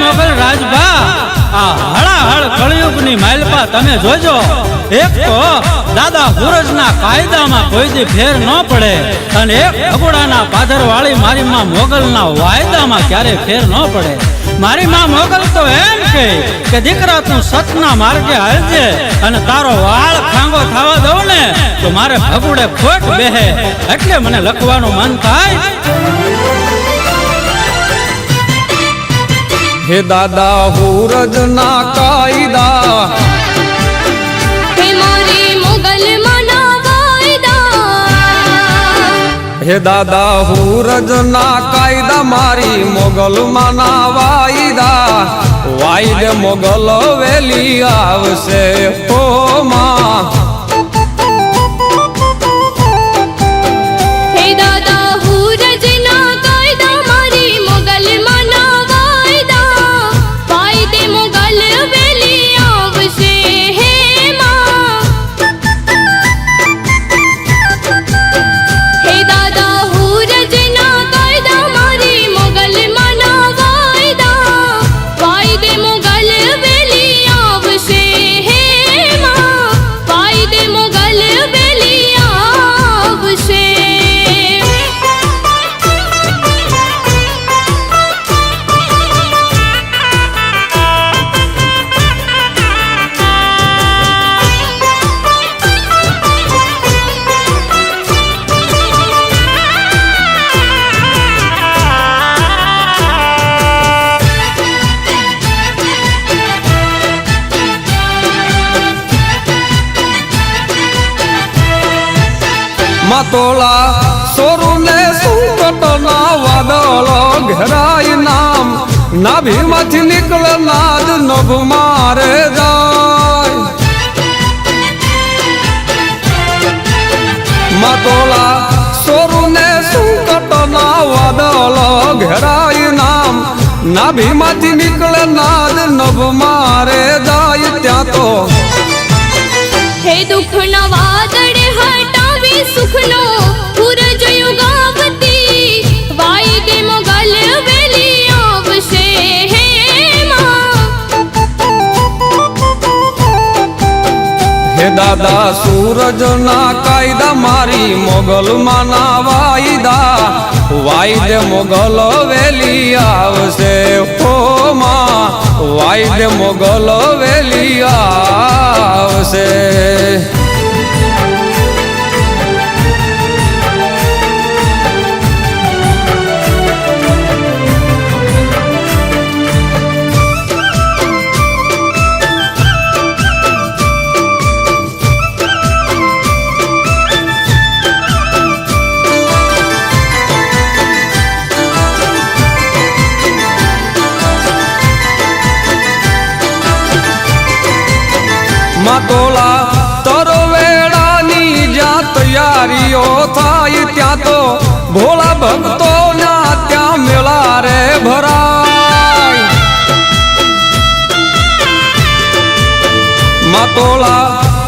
મોગલ રાજભા આ હળાહળ કળિયુગની માલપા તમે જોજો એક તો દાદા સૂરજના કાયદામાં કોઈ દી ફેર ન પડે અને એક ભગોડાના પાધરવાળી મારી માં મોગલના વાયદામાં ક્યારે ફેર ન પડે મારી માં મોગલ તો એમ કહે કે દીકરા તું સતના માર્ગે હાલજે અને તારો વાળ ખાંગો થવા દઉં ને તો મારે ભગુડે ખોટ બેહે એટલે મને લખવાનું મન થાય હે દાદા સૂરજના કાયદા હે મારી મોગલ મના વાયદા હે દાદા સૂરજના કાયદા મારી મોગલ માના વાયદા વાયદે મોગલ વેલી આવશે ઓ માં હે દાદા સૂરજના કાયદા મારી મોગલ મના વાયદા વાયદે મોગલ વેલી આવશે હે માં હે દાદા સૂરજના કાયદા મારી મોગલ મના વાયદા વાયદે મોગલ વેલી આવશે હે માં વાયદે મોગલ વેલી આવશે માતોલા સોરુને સુકટના વાદળ ઘેરાય નામ નાભીમાંથી નીકળે નાદ નભ મારે જાય માતોલા સોરુને સુકટના વાદળ ઘેરાય નામ નાભીમાંથી નીકળે નાદ નભ મારે જાય ત્યાં તો હે દુઃખના વાદળે હટાવી સુખનો સૂરજ યુગાવતી વાયદે મોગલ વેલી આવશે હે માં હે દાદા સૂરજના કાયદા મારી મોગલ માના વાયદા વાયદે મોગલ વેલી આવશે ઓ માં વાયદે મોગલ વેલી આવશે માતોલા તરવેડાની જ્યાં તૈયારીઓ થાય ત્યાં તો ભોળા ભક્તો ના ત્યાં મેળા રે ભરાય માતોલા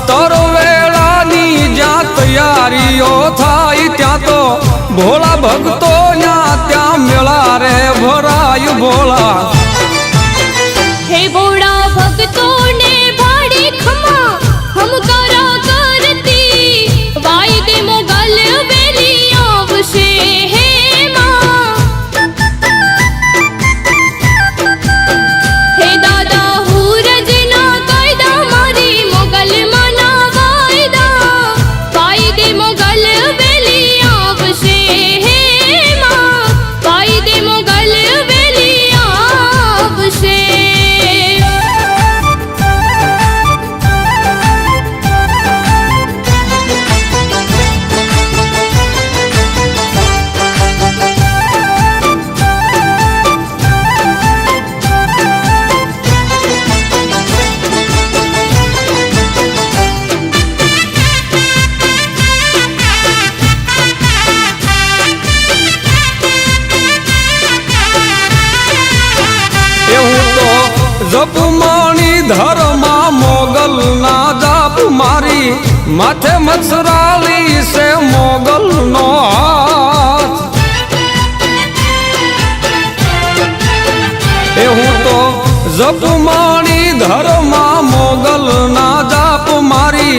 તરવેડાની જ્યાં તૈયારીઓ થાય ત્યાં તો ભોળા ભક્તો ના ત્યાં મેળા રે ભરાય ભોળા હે ભોળા ભક્તોને ભાડી ખમા હમકારા કરતી વાયદે મોગલ વેલી આવશે હે માં હે દાદા સૂરજના કાયદા મારી મોગલ મના વાયદા વાયદે મોગલ વેલી આવશે હે માં વાયદે મોગલ વેલી આવશે જપમાણી ધરમાં મોગલ ના જાપ મારી માથે મત્સરાલી છે મોગલ નો હાથ એ હું તો જપમાણી ધરમાં મોગલ ના જાપ મારી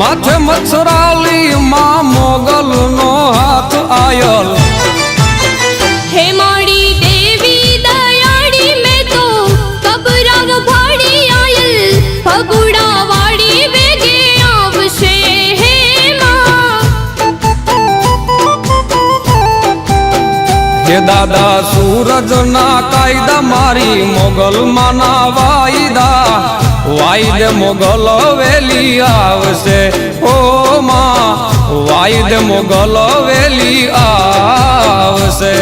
માથે મચ્છરાલી માં મોગલ નો હાથ આયલ હે માડી દેવી દયાળી મેં તો કબરાવ ભાડી આયલ ફગુડા વાડી વેગે આવશે હે માં હે દાદા સૂરજ ના કાયદા મારી મોગલ માના વાયદા વાયદે મોગલ વેલી આવશે ઓ માં વાયદે મોગલ વેલી આવશે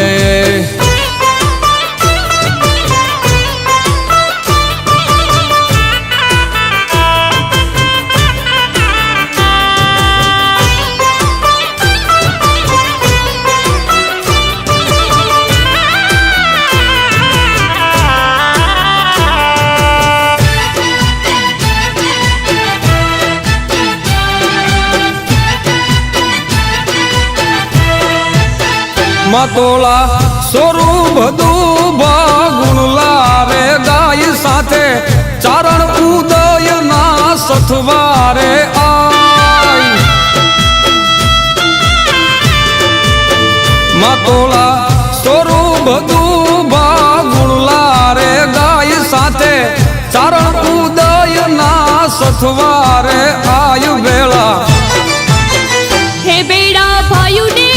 મતોલા સ્વરૂપ દુભા ગુણલા રે ગાય સાથે ચારણ ઉદય ના સથવારે આય મતોલા સ્વરૂપ દુભા ગુણલા રે ગાય સાથે ચારણ ઉદય ના સથવારે આય વેળા હે બેડા ભાયું ને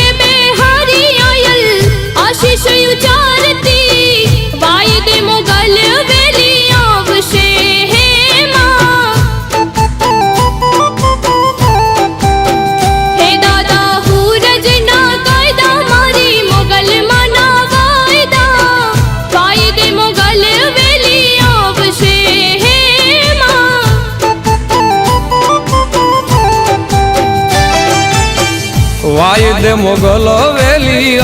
આશીષ ઉચારતી વાયદે મોગલ વેલી આવશે હે માં હે દાદા હુરજ ના કાયદા મારી મોગલ માના વાયદા વાયદે મોગલ વેલી આવશે હે માં વાયદે મોગલ વેલી